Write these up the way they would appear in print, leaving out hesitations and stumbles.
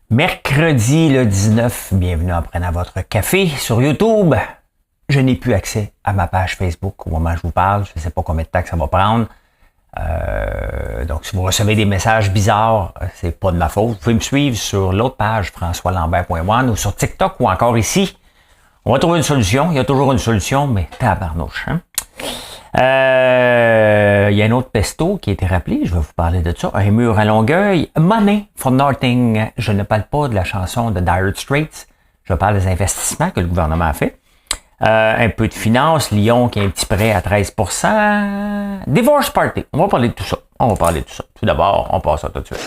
Mercredi le 19, bienvenue en prenant votre café sur YouTube. Je n'ai plus accès à ma page Facebook au moment où je vous parle. Je ne sais pas combien de temps que ça va prendre. Donc, si vous recevez des messages bizarres, c'est pas de ma faute. Vous pouvez me suivre sur l'autre page, françoislambert.one, ou sur TikTok, ou encore ici. On va trouver une solution. Il y a toujours une solution, mais tabarnouche, hein? Il y a un autre pesto qui a été rappelé, je vais vous parler de ça. Un mur à Longueuil, Money for Nothing. Je ne parle pas de la chanson de Dire Straits, je parle des investissements que le gouvernement a fait. Un peu de finance, Lyon qui a un petit prêt à 13%. Divorce Party, on va parler de tout ça. Tout d'abord, on passe ça tout de suite.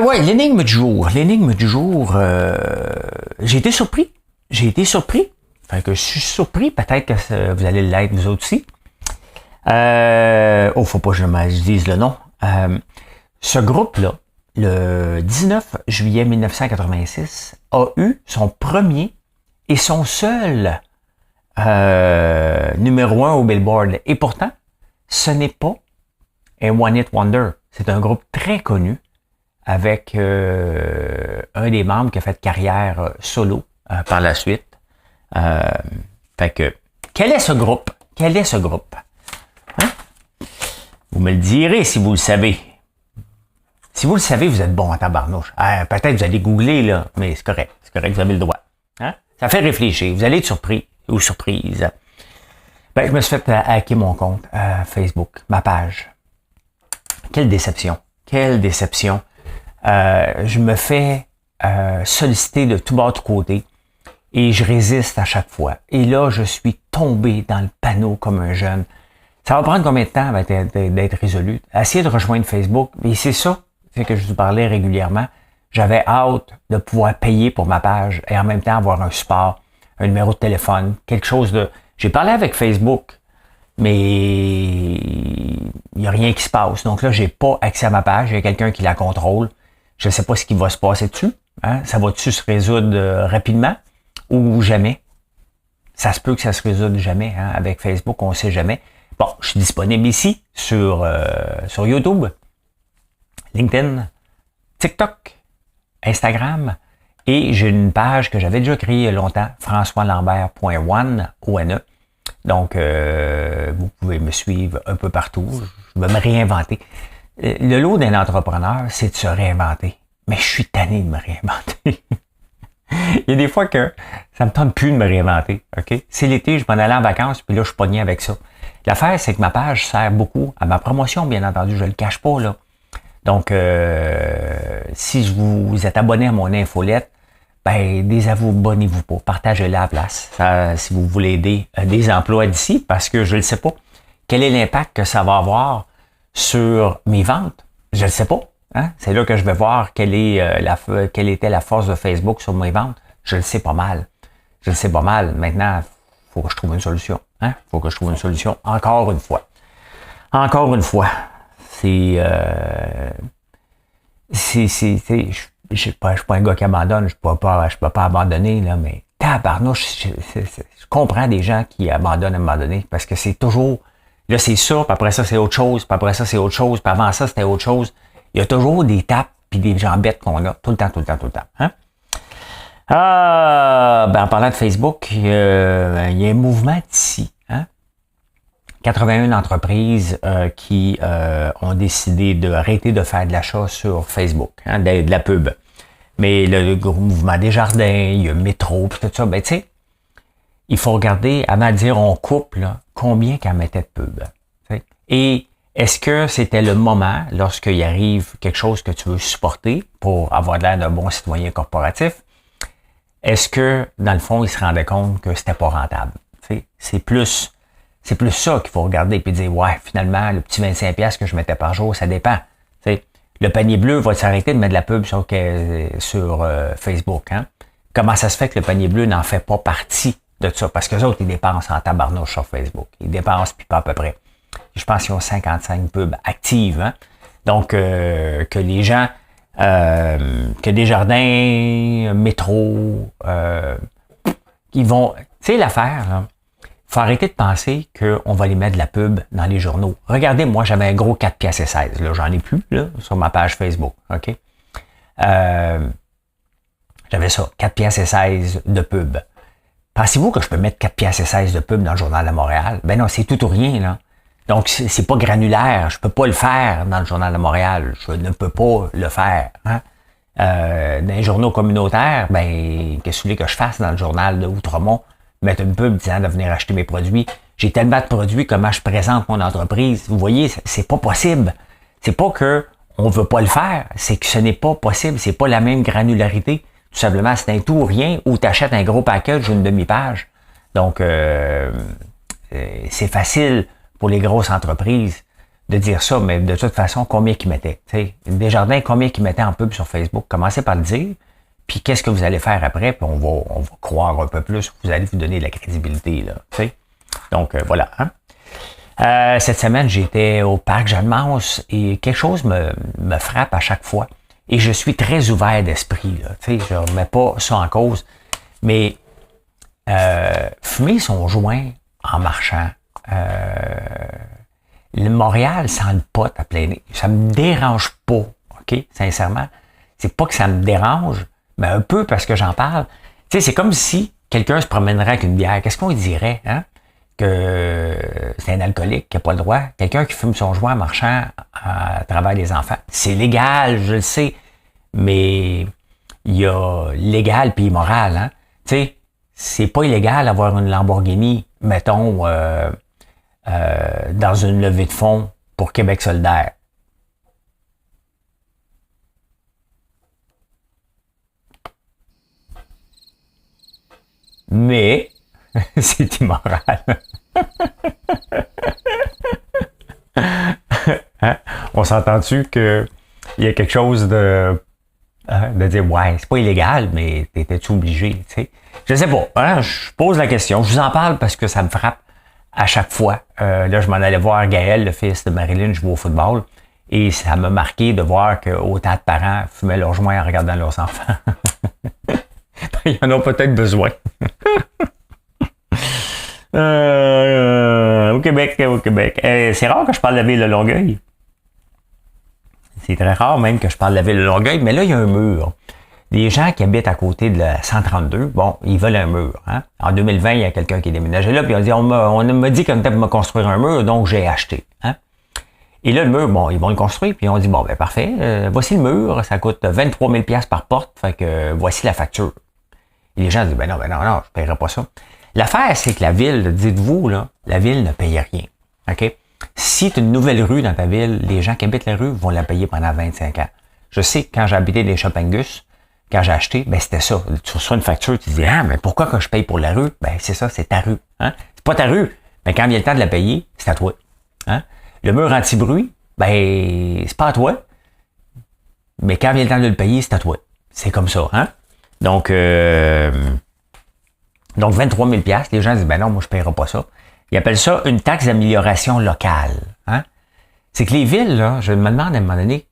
Ouais, l'énigme du jour. J'ai été surpris. Fait que je suis surpris, peut-être que vous allez l'être vous autres aussi. Faut pas que je dise le nom. Ce groupe-là, le 19 juillet 1986, a eu son premier et son seul numéro 1 au Billboard. Et pourtant, ce n'est pas un One Hit Wonder. C'est un groupe très connu avec un des membres qui a fait carrière solo par la suite. Fait que, quel est ce groupe? Hein? Vous me le direz si vous le savez. Si vous le savez, vous êtes bon en tabarnouche. Peut-être vous allez googler, là, mais c'est correct, vous avez le droit. Hein? Ça fait réfléchir, vous allez être surpris ou surprise. Je me suis fait hacker mon compte Facebook, ma page. Quelle déception. Je me fais solliciter de tout bas de côté et je résiste à chaque fois. Et là, je suis tombé dans le panneau comme un jeune. Ça va prendre combien de temps d'être résolu? Essayez de rejoindre Facebook. Et c'est ça, c'est que je vous parlais régulièrement. J'avais hâte de pouvoir payer pour ma page et en même temps avoir un support, un numéro de téléphone, quelque chose de... J'ai parlé avec Facebook, mais il n'y a rien qui se passe. Donc là, j'ai pas accès à ma page. Il y a quelqu'un qui la contrôle. Je ne sais pas ce qui va se passer dessus. Hein? Ça va-tu se résoudre rapidement ou jamais? Ça se peut que ça se résoudre jamais. Hein? Avec Facebook, on ne sait jamais. Bon, je suis disponible ici sur YouTube, LinkedIn, TikTok, Instagram et j'ai une page que j'avais déjà créée il y a longtemps, françoislambert.one, O-N-E. Donc, vous pouvez me suivre un peu partout. Je vais me réinventer. Le lot d'un entrepreneur, c'est de se réinventer. Mais je suis tanné de me réinventer. Il y a des fois que ça me tente plus de me réinventer. Ok? C'est l'été, je m'en allais en vacances, puis là, je suis pogné avec ça. L'affaire, c'est que ma page sert beaucoup à ma promotion, bien entendu. Je le cache pas, là. Donc, si vous êtes abonné à mon infolette, désabonnez-vous pas. Partagez-la à la place. Si vous voulez aider des emplois d'ici, parce que je ne sais pas. Quel est l'impact que ça va avoir sur mes ventes? Je ne sais pas. Hein? C'est là que je vais voir quelle était la force de Facebook sur mes ventes. Je le sais pas mal. Maintenant, il faut que je trouve une solution. Hein? Faut que je trouve une solution. Encore une fois. Je suis pas un gars qui abandonne. Je peux pas abandonner, là, mais tabarnouche, je comprends des gens qui abandonnent à un moment donné parce que c'est toujours... Là, c'est ça, puis après ça, c'est autre chose, puis après ça, c'est autre chose, puis avant ça, c'était autre chose. Il y a toujours des tapes puis des jambettes qu'on a tout le temps. Hein? En parlant de Facebook, il y a un mouvement d'ici. Hein? 81 entreprises qui ont décidé d'arrêter de faire de l'achat sur Facebook, hein, de la pub. Mais le gros mouvement Desjardins, il y a Métro, puis tout ça, tu sais, il faut regarder, avant de dire on coupe, là, combien qu'elle mettait de pub. T'sais? Et est-ce que c'était le moment, lorsqu'il arrive quelque chose que tu veux supporter pour avoir l'air d'un bon citoyen corporatif, est-ce que, dans le fond, il se rendait compte que c'était pas rentable? T'sais? C'est plus ça qu'il faut regarder et dire, ouais, finalement, le petit 25$ que je mettais par jour, ça dépend. T'sais? Le panier bleu va s'arrêter de mettre de la pub sur Facebook. Hein? Comment ça se fait que le panier bleu n'en fait pas partie de ça, parce que les autres, ils dépensent en tabarnouche sur Facebook. Ils dépensent, puis pas à peu près. Je pense qu'ils ont 55 pubs actives. Hein? Donc, que les gens, que Desjardins, Métro, ils vont... Tu sais, l'affaire, là, faut arrêter de penser qu'on va les mettre de la pub dans les journaux. Regardez, moi, j'avais un gros 4 piastres et 16. Là, j'en ai plus, là, sur ma page Facebook. OK? J'avais ça, 4 piastres et 16 de pub. Pensez-vous que je peux mettre 4 piastres et 16 de pub dans le Journal de Montréal? Ben non, c'est tout ou rien, là. Donc, c'est pas granulaire. Je peux pas le faire dans le Journal de Montréal. Je ne peux pas le faire. Hein? Dans les journaux communautaires, ben, qu'est-ce que vous voulez que je fasse dans le journal de Outremont? Mettre une pub disant de venir acheter mes produits. J'ai tellement de produits, comment je présente mon entreprise. Vous voyez, c'est pas possible. C'est pas que on veut pas le faire, c'est que ce n'est pas possible. C'est pas la même granularité. Tout simplement, c'est un tout ou rien, ou tu achètes un gros package ou une demi-page. Donc, c'est facile pour les grosses entreprises de dire ça, mais de toute façon, combien qu'ils mettaient? T'sais, Desjardins, combien qu'ils mettaient en pub sur Facebook? Commencez par le dire, puis qu'est-ce que vous allez faire après, puis on va croire un peu plus, vous allez vous donner de la crédibilité. Là, t'sais. Donc, voilà. Hein? Cette semaine, j'étais au parc Jeanne-Mance et quelque chose me frappe à chaque fois. Et je suis très ouvert d'esprit. Là. Tu sais, je ne remets pas ça en cause. Mais fumer son joint en marchant, le Montréal sent le pot à plein nez. Ça me dérange pas, OK? Sincèrement. C'est pas que ça me dérange, mais un peu parce que j'en parle. Tu sais, c'est comme si quelqu'un se promènerait avec une bière. Qu'est-ce qu'on dirait, hein? Que c'est un alcoolique qui n'a pas le droit. Quelqu'un qui fume son joint en marchant à travers les enfants. C'est légal, je le sais. Mais il y a légal puis immoral. Hein? Tu sais, c'est pas illégal d'avoir une Lamborghini, mettons, dans une levée de fonds pour Québec solidaire. Mais c'est immoral. Hein? On s'entend-tu qu'il y a quelque chose de dire, ouais, c'est pas illégal, mais t'étais-tu obligé, tu sais? Je sais pas, hein? Je pose la question. Je vous en parle parce que ça me frappe à chaque fois. Là, je m'en allais voir Gaël, le fils de Marilyn, jouer au football, et ça m'a marqué de voir que autant de parents fumaient leur joint en regardant leurs enfants. Ils en ont peut-être besoin. Au Québec. C'est rare que je parle de la ville de Longueuil. C'est très rare même que je parle de la ville de Longueuil, mais là, il y a un mur. Les gens qui habitent à côté de la 132, bon, ils veulent un mur. Hein? En 2020, il y a quelqu'un qui est déménagé là, puis on m'a dit qu'on était pour me construire un mur, donc j'ai acheté. Hein? Et là, le mur, bon, ils vont le construire, puis on dit, bon, ben parfait, voici le mur, ça coûte 23 000 $ par porte, fait que voici la facture. Et les gens disent, ben non, je ne paierai pas ça. L'affaire, c'est que la ville, dites-vous, là, la ville ne paye rien. OK? Si tu as une nouvelle rue dans ta ville, les gens qui habitent la rue vont la payer pendant 25 ans. Je sais que quand j'ai habité des Shoppingus, quand j'ai acheté, ben c'était ça. Tu reçois une facture, tu te dis, ah, mais pourquoi que je paye pour la rue? Ben c'est ça, c'est ta rue. Hein? C'est pas ta rue. Mais quand vient le temps de la payer, c'est à toi. Hein? Le mur anti-bruit, ben c'est pas à toi. Mais quand vient le temps de le payer, c'est à toi. C'est comme ça. Hein? Donc 23 000 $, les gens disent, ben non, moi je ne paierai pas ça. Ils appellent ça une taxe d'amélioration locale. Hein? C'est que les villes, là, je me demande à un moment donné,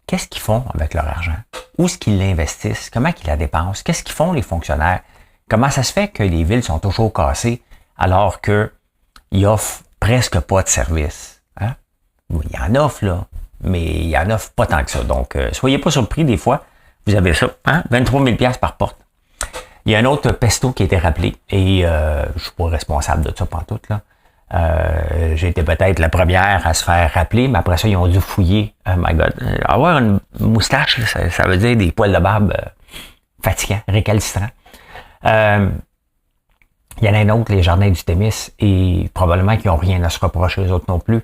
qu'est-ce qu'ils font avec leur argent? Où est-ce qu'ils l'investissent? Comment ils la dépensent? Qu'est-ce qu'ils font les fonctionnaires? Comment ça se fait que les villes sont toujours cassées alors qu'ils offrent presque pas de services? Hein? Il y en offrent, là, mais il y en offrent pas tant que ça. Donc, soyez pas surpris des fois, vous avez ça, hein? 23 000 $ par porte. Il y a un autre pesto qui a été rappelé et je suis pas responsable de ça pantoute, là. J'ai été peut-être la première à se faire rappeler, mais après ça, ils ont dû fouiller. Oh my God. Avoir une moustache, là, ça veut dire des poils de barbe fatigants, récalcitrants. Il y en a un autre, les jardins du Témis, et probablement qu'ils n'ont rien à se reprocher, les autres non plus.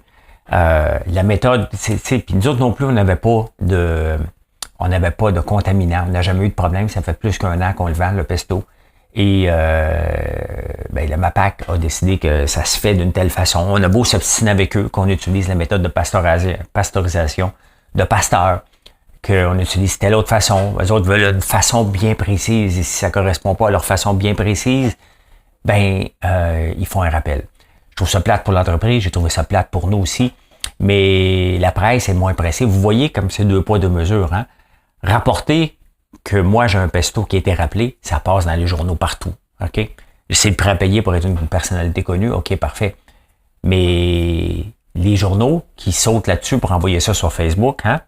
La méthode, puis nous autres non plus, on n'avait pas de contaminants, on n'a jamais eu de problème, ça fait plus qu'un an qu'on le vend, le pesto. Et le MAPAC a décidé que ça se fait d'une telle façon. On a beau s'obstiner avec eux, qu'on utilise la méthode de pasteurisation de Pasteur, qu'on utilise telle autre façon. Eux autres veulent une façon bien précise, et si ça ne correspond pas à leur façon bien précise, ils font un rappel. Je trouve ça plate pour l'entreprise, j'ai trouvé ça plate pour nous aussi, mais la presse est moins pressée. Vous voyez comme c'est 2 poids 2 mesures. Hein? Rapporter que moi j'ai un pesto qui a été rappelé, ça passe dans les journaux partout. OK? C'est le prêt à payer pour être une personnalité connue, OK, parfait. Mais les journaux qui sautent là-dessus pour envoyer ça sur Facebook, hein,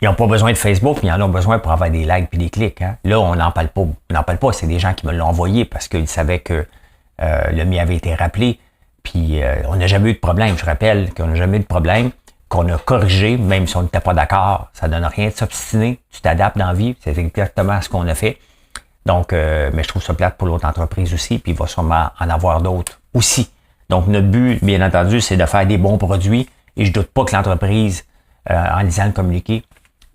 ils n'ont pas besoin de Facebook, mais ils en ont besoin pour avoir des likes et des clics. Hein. Là, on n'en parle pas. On n'en parle pas. C'est des gens qui me l'ont envoyé parce qu'ils savaient que le mien avait été rappelé. Puis on n'a jamais eu de problème. Je rappelle qu'on n'a jamais eu de problème, qu'on a corrigé, même si on n'était pas d'accord. Ça ne donne rien de s'obstiner. Tu t'adaptes dans la vie. C'est exactement ce qu'on a fait. Donc, mais je trouve ça plate pour l'autre entreprise aussi. Puis il va sûrement en avoir d'autres aussi. Donc, notre but, bien entendu, c'est de faire des bons produits. Et je doute pas que l'entreprise, en lisant le communiqué,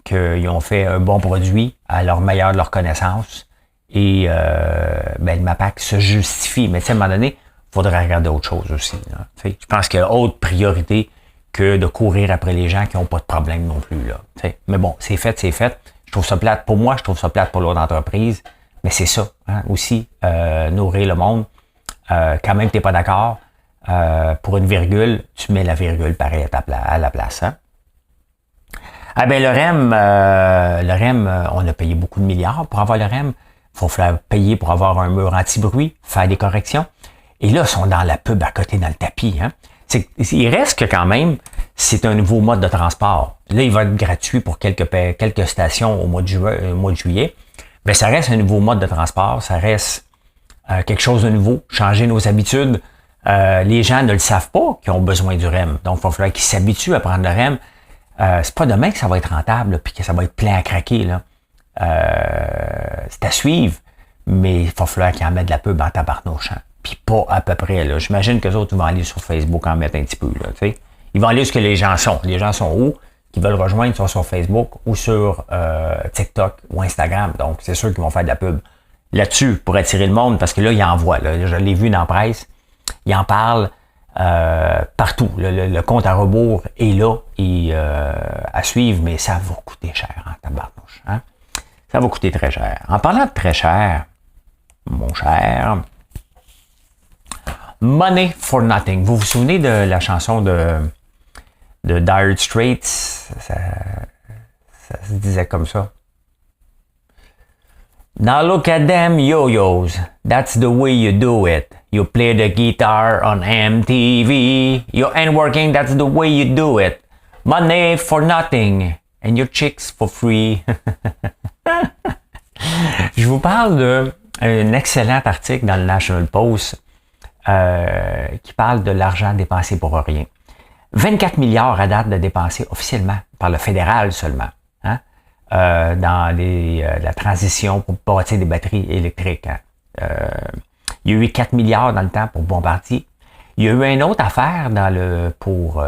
qu'ils ont fait un bon produit à leur meilleure de leur connaissance et le MAPAC se justifie. Mais à un moment donné, il faudrait regarder autre chose aussi. Là. Je pense qu'il y a autre priorité que de courir après les gens qui n'ont pas de problème non plus. Là. Mais bon, c'est fait, c'est fait. Je trouve ça plate pour moi, je trouve ça plate pour l'autre entreprise. Mais c'est ça, hein, aussi, nourrir le monde. Quand même, tu n'es pas d'accord, pour une virgule, tu mets la virgule pareil à la place. Hein? Ah ben le REM, on a payé beaucoup de milliards pour avoir le REM. Il faut payer pour avoir un mur anti-bruit, faire des corrections. Et là, ils sont dans la pub à côté dans le tapis. Hein. Il reste que quand même, c'est un nouveau mode de transport. Là, il va être gratuit pour quelques stations au mois de juillet. Mais ça reste un nouveau mode de transport. Ça reste quelque chose de nouveau. Changer nos habitudes. Les gens ne le savent pas qu'ils ont besoin du REM. Donc, il va falloir qu'ils s'habituent à prendre le REM. C'est pas demain que ça va être rentable, puis que ça va être plein à craquer. Là. C'est à suivre, mais il va falloir qu'ils en mettent de la pub en tabarnouche. Hein. Puis pas à peu près. Là. J'imagine qu'eux autres vont aller sur Facebook en mettre un petit peu. Là, t'sais. Ils vont aller où ce que les gens sont. Les gens sont où? Qui veulent rejoindre soit sur Facebook ou sur TikTok ou Instagram. Donc, c'est sûr qu'ils vont faire de la pub là-dessus pour attirer le monde, parce que là, ils en voient. Là. Je l'ai vu dans la presse. Ils en parlent. Partout. Le compte à rebours est là et à suivre, mais ça va coûter cher en tabarnouche. Hein? Ça va coûter très cher. En parlant de très cher, mon cher, Money for Nothing. Vous vous souvenez de la chanson de Dire Straits? Ça se disait comme ça. Now look at them yo-yos. That's the way you do it. You play the guitar on MTV. You ain't working, that's the way you do it. Money for nothing. And your chicks for free. Je vous parle d'un excellent article dans le National Post qui parle de l'argent dépensé pour rien. 24 milliards à date de dépensés officiellement par le fédéral seulement. Hein? Dans la transition pour bâtir des batteries électriques. Hein. Il y a eu 4 milliards dans le temps pour Bombardier. Il y a eu une autre affaire pour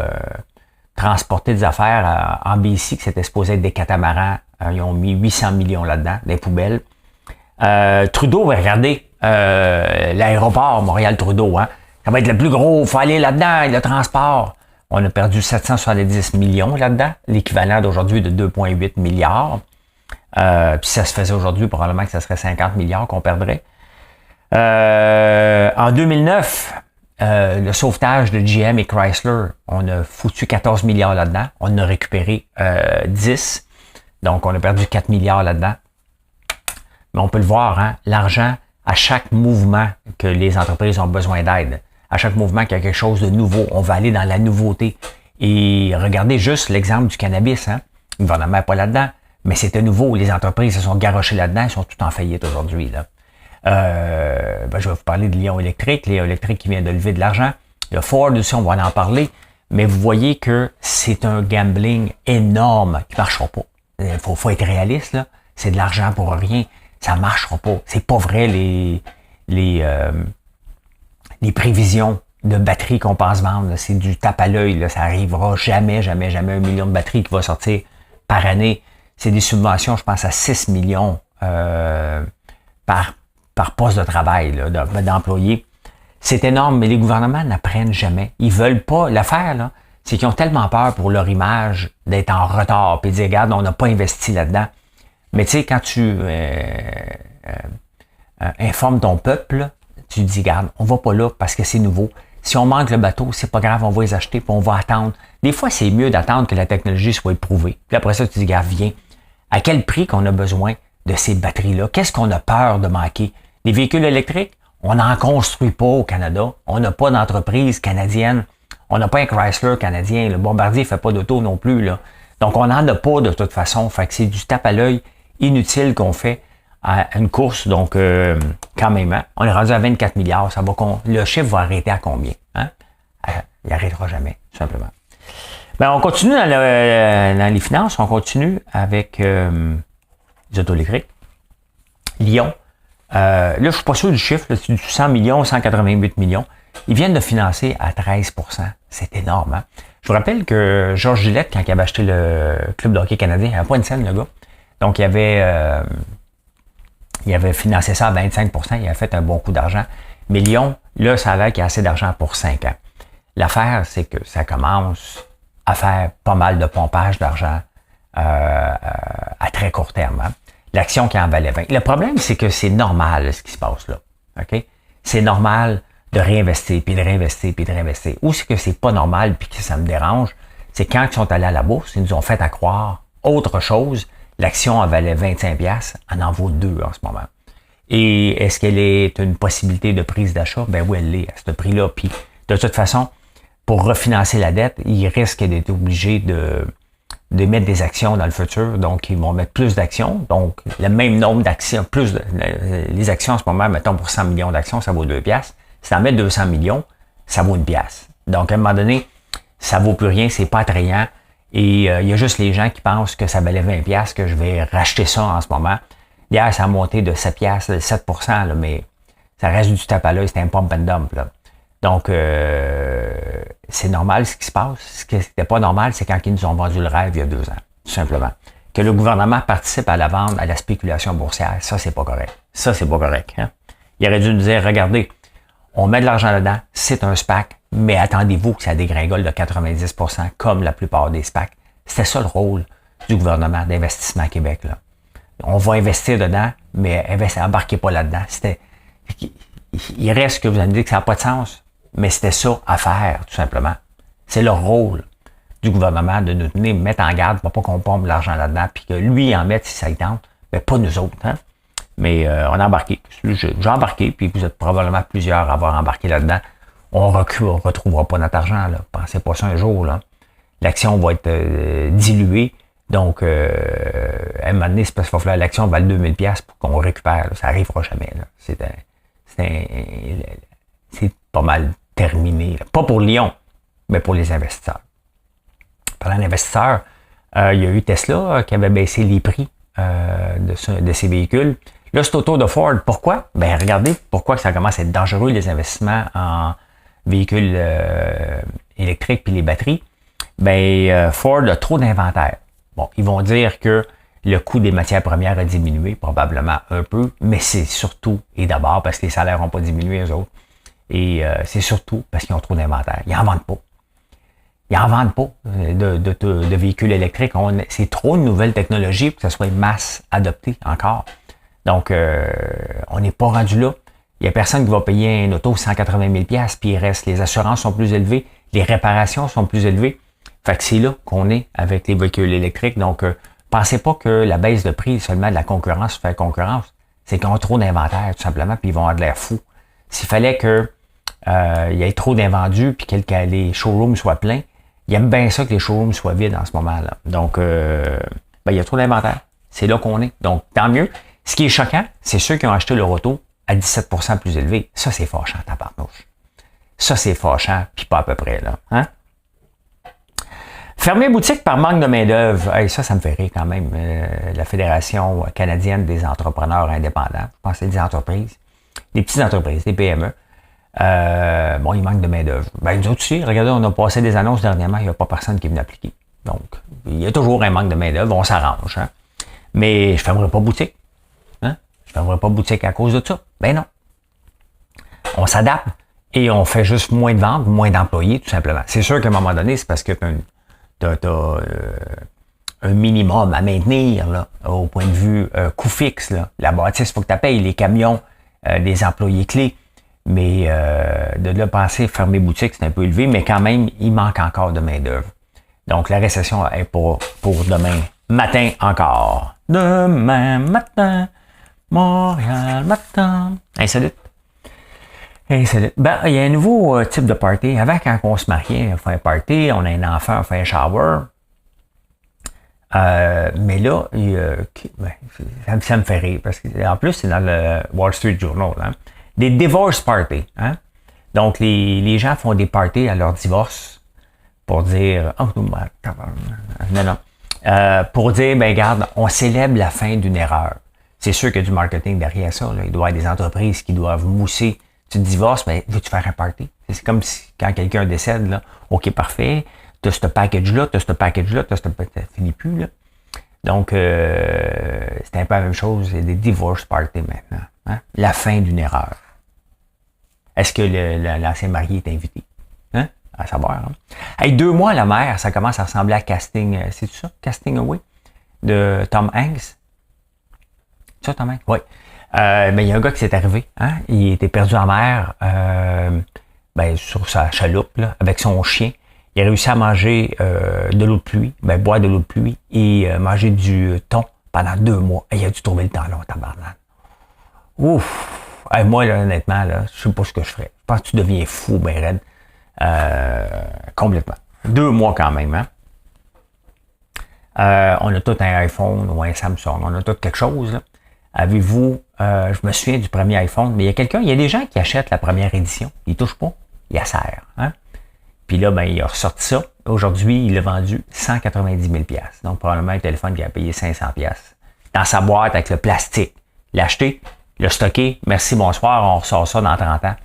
transporter des affaires en BC, qui s'était supposé être des catamarans. Ils ont mis 800 millions là-dedans, des poubelles. Trudeau va regarder l'aéroport Montréal-Trudeau. Hein. Ça va être le plus gros, il faut aller là-dedans, le transport. On a perdu 770 millions là-dedans, l'équivalent d'aujourd'hui de 2,8 milliards. Puis ça se faisait aujourd'hui, probablement que ça serait 50 milliards qu'on perdrait. En 2009, le sauvetage de GM et Chrysler, on a foutu 14 milliards là-dedans. On en a récupéré 10. Donc, on a perdu 4 milliards là-dedans. Mais on peut le voir, hein, l'argent, à chaque mouvement que les entreprises ont besoin d'aide, à chaque mouvement qu'il y a quelque chose de nouveau, on va aller dans la nouveauté. Et regardez juste l'exemple du cannabis. Hein. Le gouvernement n'est pas là-dedans, mais c'était nouveau. Les entreprises se sont garochées là-dedans, elles sont toutes en faillite aujourd'hui. Là. Je vais vous parler de Lion Électrique qui vient de lever de l'argent. Il y a Ford aussi, on va en parler. Mais vous voyez que c'est un gambling énorme qui ne marchera pas. Il faut être réaliste, là. C'est de l'argent pour rien. Ça ne marchera pas. C'est pas vrai les prévisions de batteries qu'on pense vendre. Là. C'est du tape à l'œil. Là. Ça arrivera jamais 1 million de batteries qui va sortir par année. C'est des subventions, je pense, à 6 millions par poste de travail, là, d'employés. C'est énorme, mais les gouvernements n'apprennent jamais. Ils veulent pas. L'affaire, là, c'est qu'ils ont tellement peur pour leur image d'être en retard, puis de dire, regarde, on n'a pas investi là-dedans. Mais tu sais, quand tu informe ton peuple, tu dis, regarde, on va pas là parce que c'est nouveau. Si on manque le bateau, c'est pas grave, on va les acheter, puis on va attendre. Des fois, c'est mieux d'attendre que la technologie soit éprouvée. Puis après ça, tu dis, regarde, viens. À quel prix qu'on a besoin de ces batteries-là? Qu'est-ce qu'on a peur de manquer? Les véhicules électriques, on n'en construit pas au Canada. On n'a pas d'entreprise canadienne. On n'a pas un Chrysler canadien. Le Bombardier ne fait pas d'auto non plus, là. Donc, on n'en a pas de toute façon. Fait que c'est du tape à l'œil inutile qu'on fait à une course. Donc, quand même, hein? On est rendu à 24 milliards. Le chiffre va arrêter à combien? Hein? Il n'arrêtera jamais, tout simplement. Ben, on continue dans les finances. On continue avec les autos électriques. Lyon. Là, je ne suis pas sûr du chiffre. C'est du 100 millions, 188 millions. Ils viennent de financer à 13 %. C'est énorme. Hein? Je vous rappelle que Georges Gillette, quand il avait acheté le club de hockey canadien, il n'avait pas une scène, le gars. Donc, il avait financé ça à 25 %. Il avait fait un bon coup d'argent. Mais Lyon, là, ça a l'air qu'il y a assez d'argent pour 5 ans. L'affaire, c'est que ça commence à faire pas mal de pompage d'argent à très court terme. Hein? L'action qui en valait 20. Le problème, c'est que c'est normal ce qui se passe là. OK? C'est normal de réinvestir, puis de réinvestir, puis de réinvestir. Ou c'est que c'est pas normal, puis que ça me dérange, c'est quand ils sont allés à la bourse, ils nous ont fait à croire autre chose. L'action en valait 25 $, elle en vaut 2 en ce moment. Et est-ce qu'elle est une possibilité de prise d'achat? Ben oui, elle l'est à ce prix-là. Puis de toute façon, pour refinancer la dette, ils risquent d'être obligés de mettre des actions dans le futur. Donc, ils vont mettre plus d'actions. Donc, le même nombre d'actions, les actions en ce moment, mettons pour 100 millions d'actions, ça vaut 2 $. Si tu en mets 200 millions, ça vaut 1 $. Donc, à un moment donné, ça vaut plus rien, c'est pas attrayant. Et il y a juste les gens qui pensent que ça valait 20 $, que je vais racheter ça en ce moment. Hier, ça a monté de 7 $, 7 %, là, mais ça reste du tape à l'œil, c'est un pump and dump. Là. Donc, c'est normal ce qui se passe. Ce qui n'était pas normal, c'est quand ils nous ont vendu le rêve il y a 2 ans, tout simplement. Que le gouvernement participe à la vente, à la spéculation boursière, ça, c'est pas correct. Ça, c'est pas correct. Hein? Il aurait dû nous dire, regardez, on met de l'argent là-dedans, c'est un SPAC, mais attendez-vous que ça dégringole de 90 % comme la plupart des SPAC. C'était ça le rôle du gouvernement d'Investissement Québec. Là. On va investir dedans, mais embarquez pas là-dedans. Il reste que vous allez me dire que ça n'a pas de sens, mais c'était ça à faire, tout simplement. C'est le rôle du gouvernement de nous tenir, mettre en garde pour pas qu'on pompe l'argent là-dedans, puis que lui en mette si ça y tente, mais pas nous autres. Hein? Mais on a embarqué. J'ai embarqué, puis vous êtes probablement plusieurs à avoir embarqué là-dedans. On ne retrouvera pas notre argent. Là. Pensez pas ça un jour. Là. L'action va être diluée. Donc, à un moment donné, c'est parce qu'il va falloir l'action vaut 2000 $ pour qu'on récupère. Là. Ça n'arrivera jamais. Là. C'est pas mal terminé. Là. Pas pour Lyon, mais pour les investisseurs. Parlant d'investisseurs, il y a eu Tesla qui avait baissé les prix de ses véhicules. Là, c'est au tour de Ford. Pourquoi? Ben, regardez pourquoi ça commence à être dangereux, les investissements en véhicules électriques puis les batteries. Ben, Ford a trop d'inventaire. Bon, ils vont dire que le coût des matières premières a diminué, probablement un peu, mais c'est surtout, et d'abord, parce que les salaires n'ont pas diminué, eux autres, et c'est surtout parce qu'ils ont trop d'inventaire. Ils n'en vendent pas. Ils n'en vendent pas de véhicules électriques. C'est trop une nouvelle technologie pour que ça soit masse adoptée encore. Donc, on n'est pas rendu là. Il n'y a personne qui va payer un auto 180 000 $, puis il reste. Les assurances sont plus élevées, les réparations sont plus élevées. Fait que c'est là qu'on est avec les véhicules électriques. Donc, pensez pas que la baisse de prix, seulement de la concurrence fait concurrence. C'est qu'ils ont trop d'inventaire, tout simplement, puis ils vont avoir de l'air fou. S'il fallait que il y ait trop d'invendus, puis que les showrooms soient pleins, ils aiment bien ça que les showrooms soient vides en ce moment-là. Donc, il y a trop d'inventaire. C'est là qu'on est. Donc, tant mieux. Ce qui est choquant, c'est ceux qui ont acheté leur auto à 17 % plus élevé. Ça, c'est fâchant, tabarnouche. Ça, c'est fâchant, puis pas à peu près, là. Hein? Fermer boutique par manque de main-d'œuvre. Hey, ça me fait rire quand même. La Fédération canadienne des entrepreneurs indépendants. Je pense que c'est des entreprises. Des petites entreprises, des PME. Il manque de main-d'œuvre. Ben, nous autres aussi, regardez, on a passé des annonces dernièrement, il n'y a pas personne qui est venu appliquer. Donc, il y a toujours un manque de main-d'œuvre, on s'arrange. Hein? Mais je ne fermerai pas boutique. Hein? Je ne fermerai pas boutique à cause de ça. Ben non. On s'adapte et on fait juste moins de ventes, moins d'employés, tout simplement. C'est sûr qu'à un moment donné, c'est parce que tu as un minimum à maintenir là, au point de vue coût fixe. Là. La bâtisse, il faut que tu payes les camions, des employés clés. Mais de là penser fermer boutique, c'est un peu élevé, mais quand même, il manque encore de main-d'œuvre. Donc, la récession est pour demain matin encore. Demain matin, Montréal matin. Insolite. Insolite. Ben, il y a un nouveau type de party. Avant, quand on se mariait, on fait un party, on a un enfant, on fait un shower. Mais là, ça me fait rire. Parce que, en plus, c'est dans le Wall Street Journal. Hein? Des divorce parties. Hein? Donc, les gens font des parties à leur divorce pour dire... Oh, non. Pour dire, ben regarde, on célèbre la fin d'une erreur. C'est sûr qu'il y a du marketing derrière ça. Là. Il doit y avoir des entreprises qui doivent mousser. Tu te divorces, ben veux-tu faire un party? C'est comme si quand quelqu'un décède, là, OK, parfait, tu as ce package-là, tu as ce package-là, tu as ce package-là, ça finit plus. Là. Donc, c'est un peu la même chose, c'est des divorce parties maintenant. Hein? La fin d'une erreur. Est-ce que l'ancien marié est invité? Hein? À savoir. Hein? Hey, 2 mois à la mer, ça commence à ressembler à Casting, c'est ça? Casting Away? De Tom Hanks? C'est ça, Tom Hanks? Oui. Mais il y a un gars qui s'est arrivé. Hein? Il était perdu en mer sur sa chaloupe, là, avec son chien. Il a réussi à manger de l'eau de pluie, boire de l'eau de pluie et manger du thon pendant 2 mois. Et il a dû trouver le temps long, tabarnak. Ouf! Hey, moi, là, honnêtement, là, je sais pas ce que je ferais. Je pense que tu deviens fou, ben raide. Complètement. 2 mois quand même, hein? On a tout un iPhone ou un Samsung. On a tout quelque chose, là. Avez-vous... je me souviens du premier iPhone, mais il y a des gens qui achètent la première édition. Ils touchent pas. Ils la serrent, hein? Puis là, ben, il a ressorti ça. Aujourd'hui, il l'a vendu 190 000 $. Donc, probablement un téléphone qui a payé 500 $. Dans sa boîte avec le plastique. L'acheter, le stocker, merci, bonsoir, on ressort ça dans 30 ans.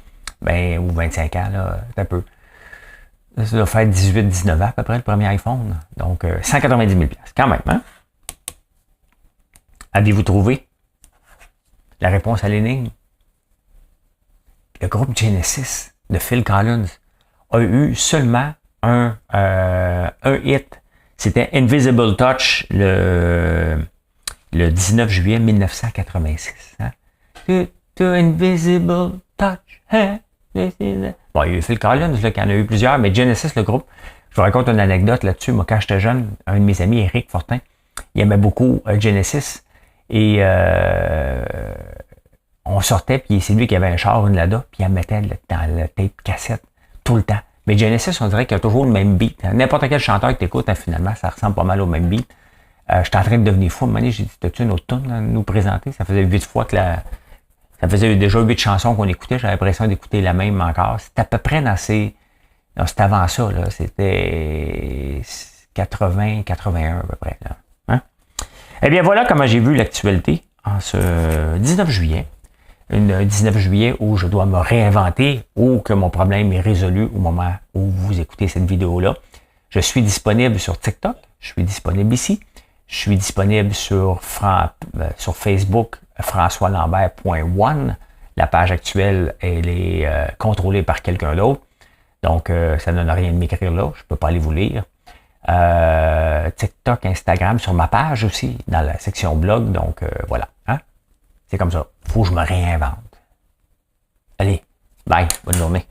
Ben, ou 25 ans, là, un peu. Ça doit faire 18-19 ans à peu près, le premier iPhone. Donc, 190 000 $. Quand même, hein? Avez-vous trouvé la réponse à l'énigme? Le groupe Genesis de Phil Collins a eu seulement un hit. C'était Invisible Touch le 19 juillet 1986. Hein? To Invisible Touch. Hein? Bon, il y a eu Phil Collins là, qui en a eu plusieurs, mais Genesis, le groupe, je vous raconte une anecdote là-dessus. Moi, quand j'étais jeune, un de mes amis, Eric Fortin, il aimait beaucoup Genesis. Et on sortait, puis c'est lui qui avait un char, une Lada, puis il la mettait dans le tape cassette tout le temps. Mais Genesis, on dirait qu'il y a toujours le même beat. N'importe quel chanteur que tu écoutes, hein, finalement, ça ressemble pas mal au même beat. J'étais en train de devenir fou. À un moment donné, j'ai dit, t'as-tu une autre tune à nous présenter? Ça faisait 8 fois que ça faisait déjà 8 chansons qu'on écoutait. J'avais l'impression d'écouter la même encore. C'était à peu près c'était avant ça, là. C'était 80, 81 à peu près, là. Hein? Eh bien, voilà comment j'ai vu l'actualité en ce 19 juillet. Une 19 juillet où je dois me réinventer ou que mon problème est résolu au moment où vous écoutez cette vidéo-là. Je suis disponible sur TikTok. Je suis disponible ici. Je suis disponible sur Facebook, françoislambert.one. La page actuelle, elle est contrôlée par quelqu'un d'autre. Donc, ça ne donne rien de m'écrire là. Je ne peux pas aller vous lire. TikTok, Instagram, sur ma page aussi, dans la section blog. Donc, voilà. Hein? C'est comme ça. Faut que je me réinvente. Allez, bye. Bonne journée.